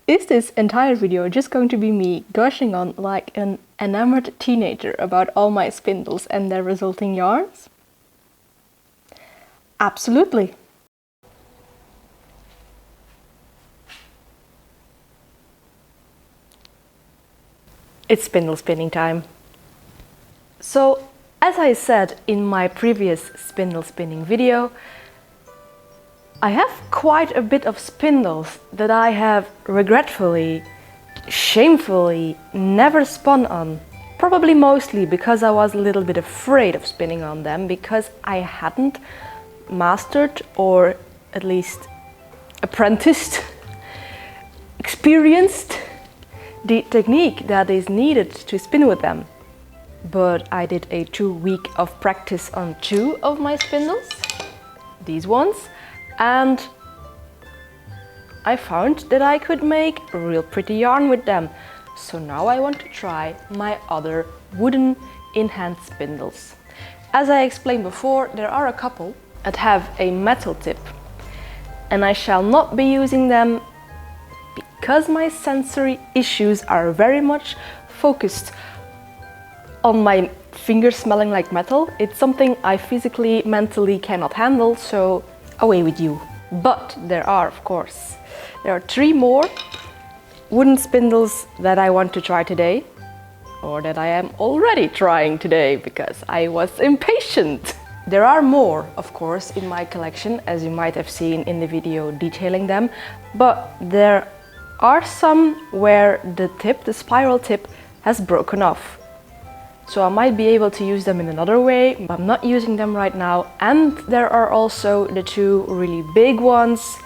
Is this entire video just going to be me gushing on like an enamored teenager about all my spindles and their resulting yarns? Absolutely. It's spindle spinning time. So, as I said in my previous spindle spinning video, I have quite a bit of spindles that I have regretfully, shamefully never spun on. Probably mostly because I was a little bit afraid of spinning on them because I hadn't mastered or at least apprenticed, experienced the technique that is needed to spin with them. But I did a 2-week of practice on 2 of my spindles, these ones, and I found that I could make a real pretty yarn with them. So now I want to try my other wooden in-hand spindles. As I explained before, there are a couple that have a metal tip, and I shall not be using them because my sensory issues are very much focused on my fingers smelling like metal. It's something I physically, mentally cannot handle, so away with you. But there are 3 more wooden spindles that I want to try today, or that I am already trying today because I was impatient. There are more, of course, in my collection, as you might have seen in the video detailing them, but there are some where the spiral tip has broken off. So I might be able to use them in another way, but I'm not using them right now. And there are also the 2 really big ones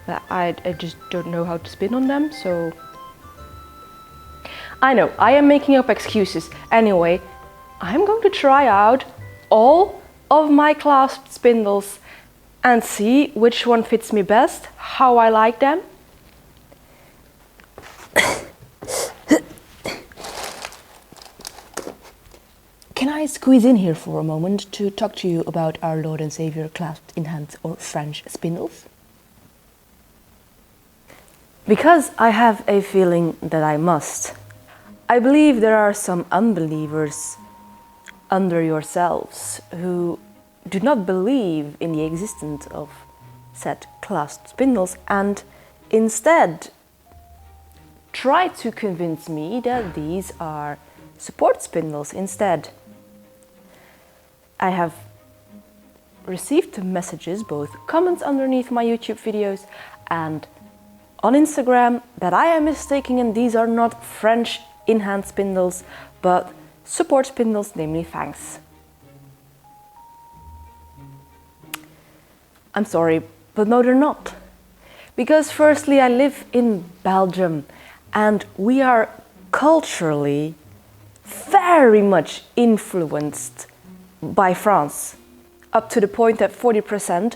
that I just don't know how to spin on them, so... I know, I am making up excuses. Anyway, I'm going to try out all of my clasped spindles and see which one fits me best, how I like them. Can I squeeze in here for a moment to talk to you about our Lord and Savior clasped in-hand or French spindles? Because I have a feeling that I must. I believe there are some unbelievers under yourselves who do not believe in the existence of said clasped spindles and instead try to convince me that these are support spindles instead. I have received messages, both comments underneath my YouTube videos and on Instagram, that I am mistaken and these are not French in-hand spindles, but support spindles, namely fangs. I'm sorry, but no, they're not. Because firstly, I live in Belgium and we are culturally very much influenced by France, up to the point that 40%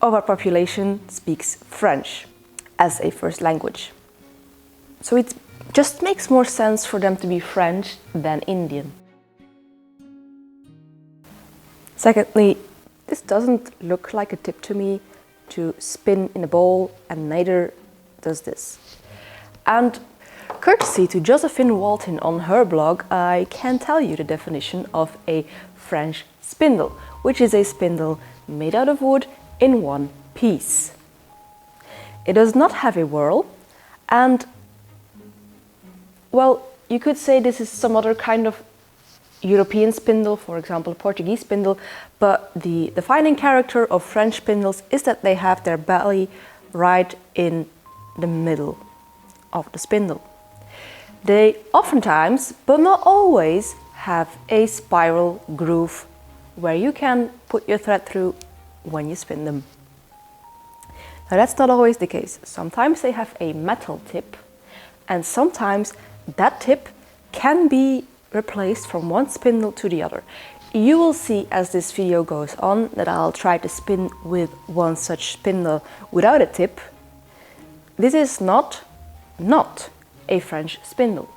of our population speaks French as a first language. So it just makes more sense for them to be French than Indian. Secondly, this doesn't look like a tip to me to spin in a bowl, and neither does this. And courtesy to Josephine Walton on her blog, I can tell you the definition of a French spindle, which is a spindle made out of wood in one piece. It does not have a whirl, and well, you could say this is some other kind of European spindle, for example, a Portuguese spindle, but the defining character of French spindles is that they have their belly right in the middle of the spindle. They oftentimes, but not always, have a spiral groove where you can put your thread through when you spin them. Now that's not always the case. Sometimes they have a metal tip, and sometimes that tip can be replaced from one spindle to the other. You will see as this video goes on that I'll try to spin with one such spindle without a tip. This is not a French spindle.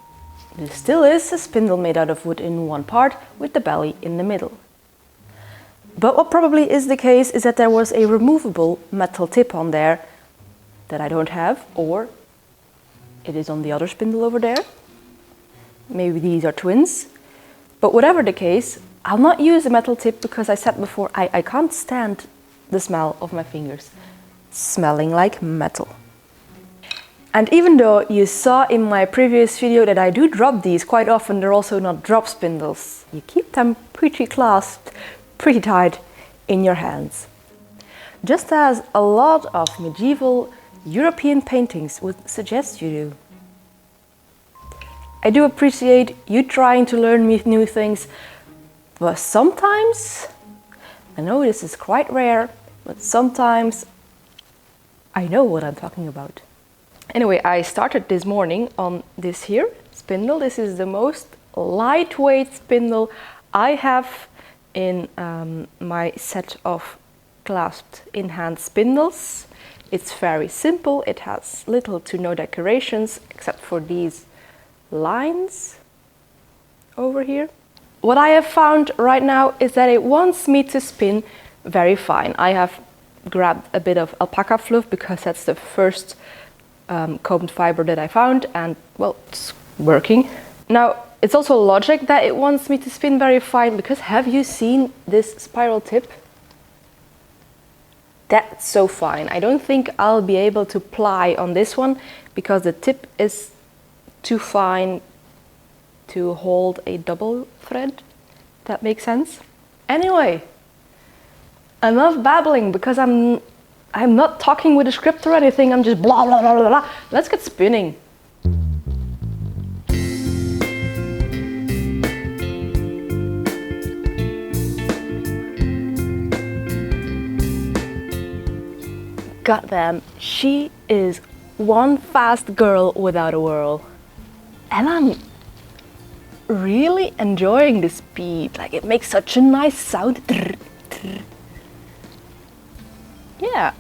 This still is a spindle made out of wood in one part with the belly in the middle. But what probably is the case is that there was a removable metal tip on there that I don't have, or it is on the other spindle over there. Maybe these are twins. But whatever the case, I'll not use a metal tip because I said before, I can't stand the smell of my fingers smelling like metal. And even though you saw in my previous video that I do drop these quite often, they're also not drop spindles. You keep them pretty clasped, pretty tight in your hands. Just as a lot of medieval European paintings would suggest you do. I do appreciate you trying to learn new things, but sometimes, I know this is quite rare, but sometimes I know what I'm talking about. Anyway, I started this morning on this here spindle. This is the most lightweight spindle I have in my set of clasped in-hand spindles. It's very simple. It has little to no decorations except for these lines over here. What I have found right now is that it wants me to spin very fine. I have grabbed a bit of alpaca fluff because that's the first combed fiber that I found, and well, it's working. Now, it's also logic that it wants me to spin very fine because have you seen this spiral tip? That's so fine. I don't think I'll be able to ply on this one because the tip is too fine to hold a double thread. That makes sense. Anyway, enough babbling because I'm not talking with a script or anything. I'm just blah blah blah blah blah. Let's get spinning. Goddamn, she is one fast girl without a whirl. And I'm really enjoying the speed. Like, it makes such a nice sound. Yeah.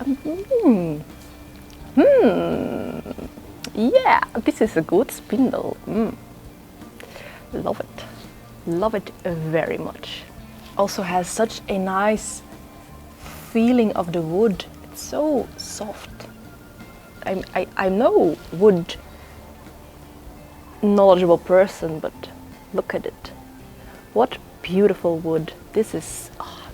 Yeah, this is a good spindle. Love it. Love it very much. Also has such a nice feeling of the wood. It's so soft. I'm no wood knowledgeable person, but look at it. What beautiful wood. This is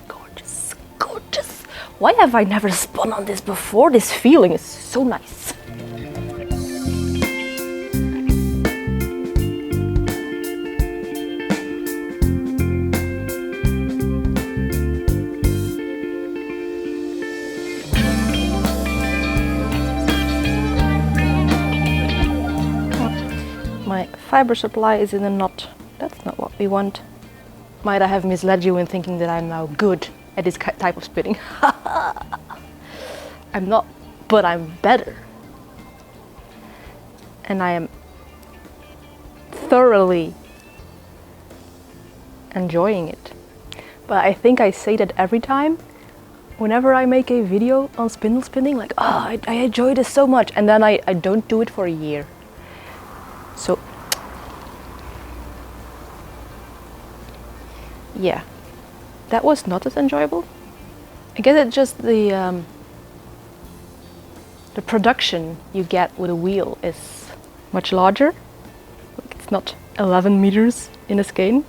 gorgeous, gorgeous. Why have I never spun on this before? This feeling is so nice. My fiber supply is in a knot. That's not what we want. Might I have misled you in thinking that I'm now good at this type of spinning? I'm not, but I'm better. And I am thoroughly enjoying it. But I think I say that every time, whenever I make a video on spindle spinning, like, oh, I enjoy this so much, and then I don't do it for a year. So, yeah, that was not as enjoyable. I guess it's just the production you get with a wheel is much larger. It's not 11 meters in a skein,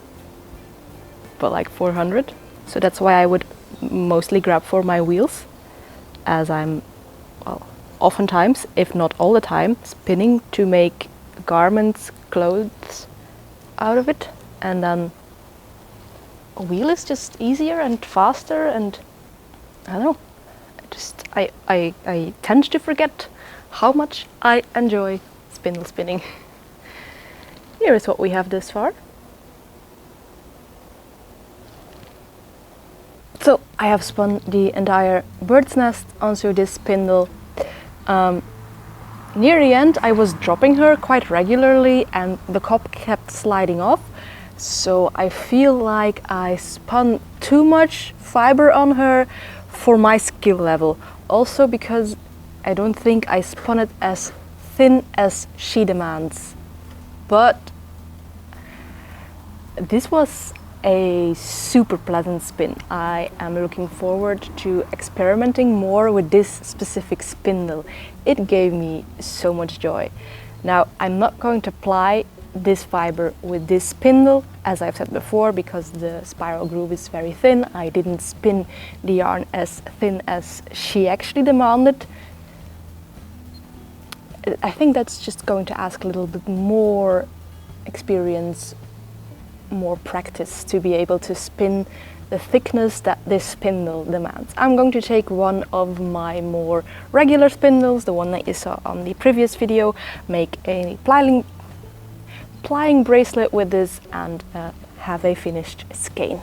but like 400. So that's why I would mostly grab for my wheels, as I'm, well, oftentimes, if not all the time, spinning to make garments, clothes out of it, and then a wheel is just easier and faster, and I don't know, I tend to forget how much I enjoy spindle spinning. Here is what we have this far. So I have spun the entire bird's nest onto this spindle. Near the end I was dropping her quite regularly and the cob kept sliding off, so I feel like I spun too much fiber on her for my skill level. Also because I don't think I spun it as thin as she demands. But this was a super pleasant spin. I am looking forward to experimenting more with this specific spindle. It gave me so much joy. Now, I'm not going to ply this fiber with this spindle, as I've said before, because the spiral groove is very thin. I didn't spin the yarn as thin as she actually demanded. I think that's just going to ask a little bit more experience, more practice to be able to spin the thickness that this spindle demands. I'm going to take one of my more regular spindles, the one that you saw on the previous video, make a plying bracelet with this and have a finished skein.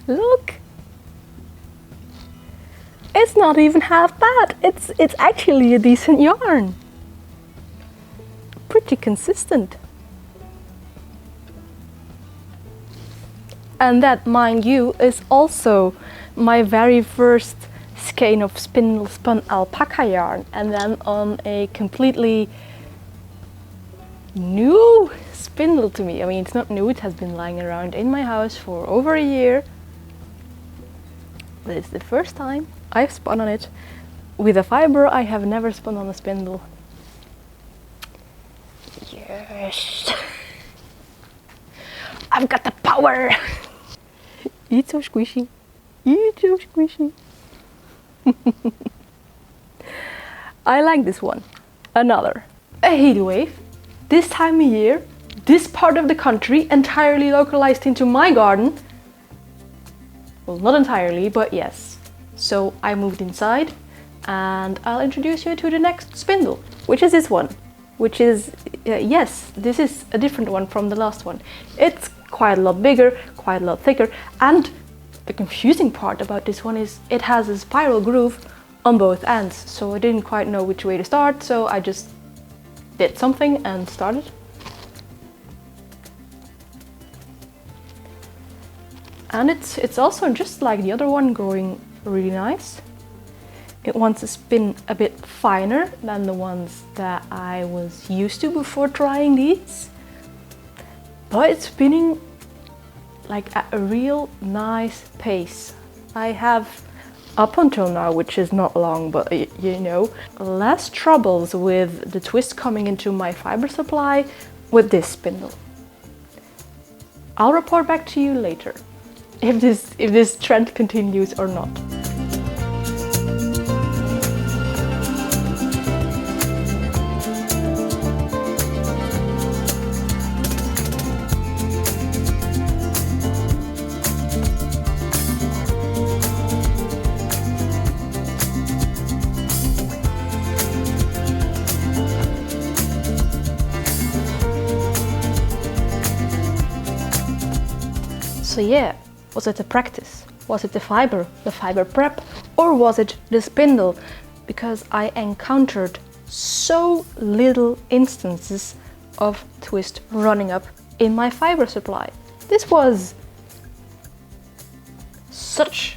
Look! It's not even half bad. It's actually a decent yarn. Pretty consistent. And that, mind you, is also my very first skein of spindle spun alpaca yarn, and then on a completely new spindle to me. I mean, it's not new, it has been lying around in my house for over a year. But it's the first time I've spun on it with a fiber I have never spun on a spindle. Yes! I've got the power! It's so squishy. It's so squishy. I like this one. Another. A heat wave. This time of year, this part of the country, entirely localized into my garden. Well, not entirely, but yes. So I moved inside and I'll introduce you to the next spindle, which is this one. Which is, yes, this is a different one from the last one. It's quite a lot bigger, quite a lot thicker, and the confusing part about this one is it has a spiral groove on both ends, so I didn't quite know which way to start, so I just did something and started. And it's also just like the other one, going really nice. It wants to spin a bit finer than the ones that I was used to before trying these. But it's spinning like at a real nice pace. I have, up until now, which is not long, but you know, less troubles with the twist coming into my fiber supply with this spindle. I'll report back to you later if this trend continues or not. So yeah, was it the practice? Was it the fiber prep? Or was it the spindle? Because I encountered so little instances of twist running up in my fiber supply. This was such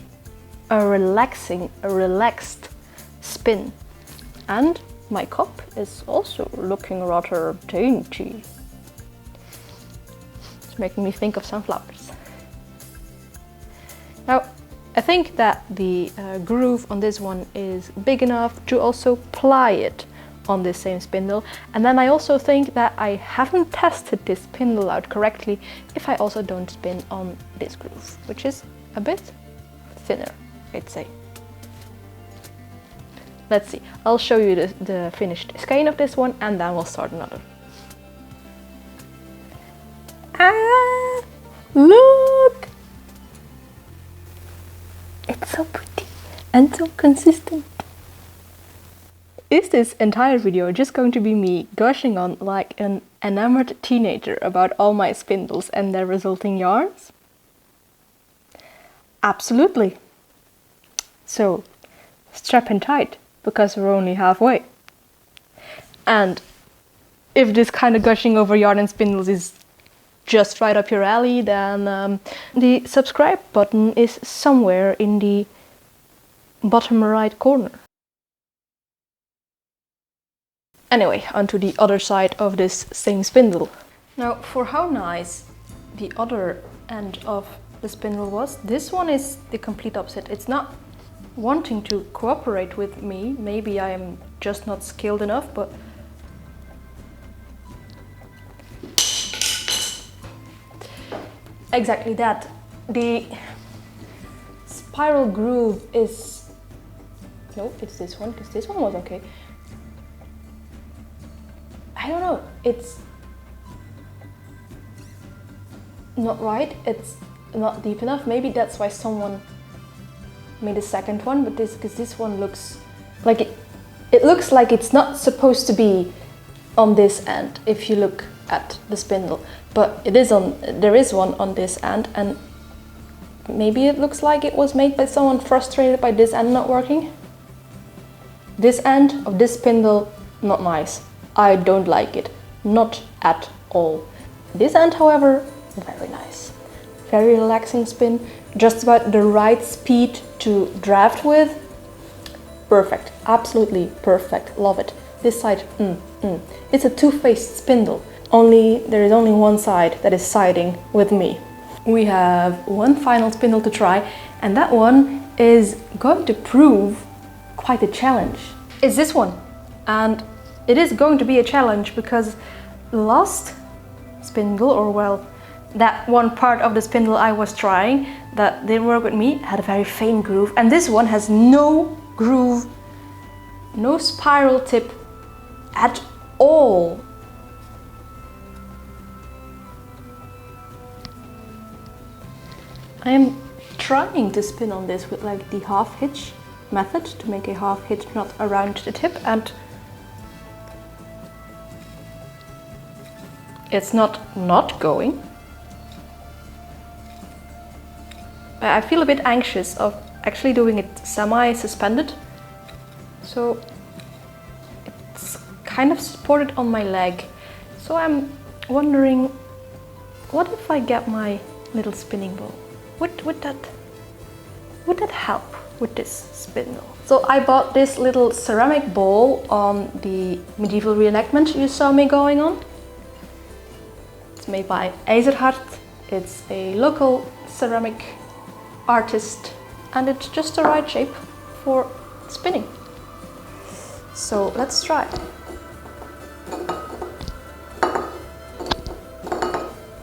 a relaxed spin. And my cup is also looking rather dainty. It's making me think of sunflowers. Now, I think that the groove on this one is big enough to also ply it on this same spindle. And then I also think that I haven't tested this spindle out correctly if I also don't spin on this groove, which is a bit thinner, I'd say. Let's see, I'll show you the finished skein of this one and then we'll start another. Ah, look! It's so pretty and so consistent. Is this entire video just going to be me gushing on like an enamored teenager about all my spindles and their resulting yarns? Absolutely. So, strap in tight, because we're only halfway. And if this kind of gushing over yarn and spindles is just right up your alley, then the subscribe button is somewhere in the bottom right corner. Anyway, onto the other side of this same spindle. Now, for how nice the other end of the spindle was, this one is the complete opposite. It's not wanting to cooperate with me. Maybe I am just not skilled enough, but exactly that. The spiral groove is... No, it's this one, because this one was okay. I don't know, it's not right, it's not deep enough. Maybe that's why someone made a second one, but because this one looks like it looks like it's not supposed to be on this end if you look at the spindle, but it is on. There is one on this end, and maybe it looks like it was made by someone frustrated by this end not working. This end of this spindle, not nice. I don't like it, not at all. This end, however, very nice. Very relaxing spin, just about the right speed to draft with. Perfect, absolutely perfect, love it. This side, It's a two-faced spindle. There is only one side that is siding with me. We have one final spindle to try, and that one is going to prove quite a challenge. It's this one, and it is going to be a challenge because the last spindle, or well, that one part of the spindle I was trying that didn't work with me, had a very faint groove, and this one has no groove, no spiral tip at all. I am trying to spin on this with like the half hitch method to make a half hitch knot around the tip, and it's not going. I feel a bit anxious of actually doing it semi-suspended, so it's kind of supported on my leg. So I'm wondering, what if I get my little spinning ball? Would that help with this spindle? So I bought this little ceramic ball on the medieval reenactment you saw me going on. It's made by IJzerhard. It's a local ceramic artist, and it's just the right shape for spinning. So let's try.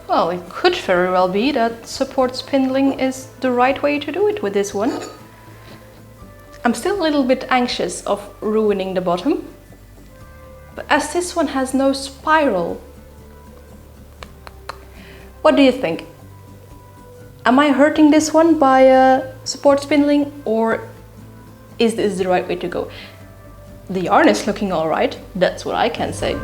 Well, it could very well be that support spindling is the right way to do it with this one. I'm still a little bit anxious of ruining the bottom, but as this one has no spiral, what do you think? Am I hurting this one by support spindling, or is this the right way to go? The yarn is looking all right, that's what I can say.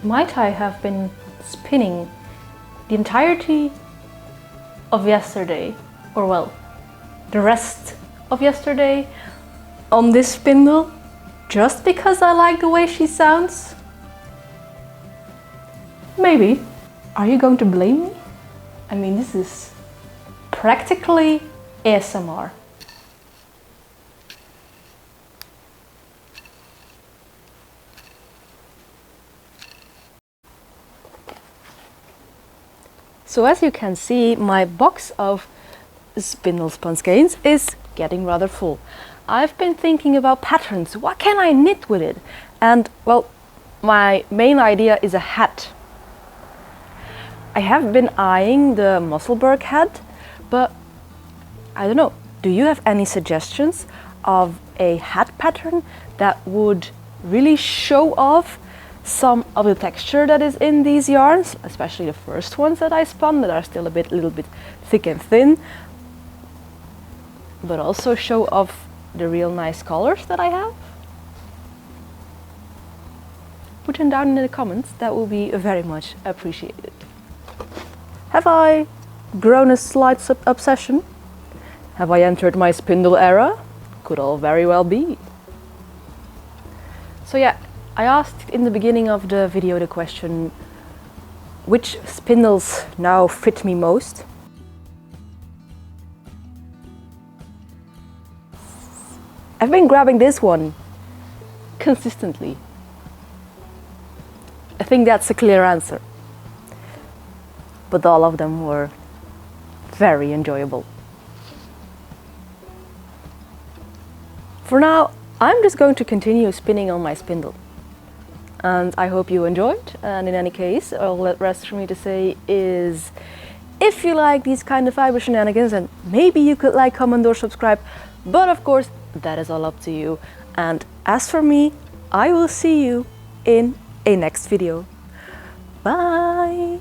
Might I have been spinning the entirety of yesterday, or well, the rest of yesterday on this spindle just because I like the way she sounds? Maybe. Are you going to blame me? I mean, this is practically ASMR. So as you can see, my box of spindle spun skeins is getting rather full. I've been thinking about patterns. What can I knit with it? And well, my main idea is a hat. I have been eyeing the Musselburgh hat, but I don't know. Do you have any suggestions of a hat pattern that would really show off some of the texture that is in these yarns, especially the first ones that I spun that are still a little bit thick and thin, but also show off the real nice colors that I have? Put them down in the comments, that will be very much appreciated. Have I grown a slight obsession? Have I entered my spindle era? Could all very well be. So yeah, I asked in the beginning of the video the question, which spindles now fit me most? I've been grabbing this one consistently. I think that's a clear answer. But all of them were very enjoyable. For now, I'm just going to continue spinning on my spindle. And I hope you enjoyed. And in any case, all that rests for me to say is, if you like these kind of fiber shenanigans, and maybe you could like, comment or subscribe. But of course, that is all up to you. And as for me, I will see you in a next video. Bye!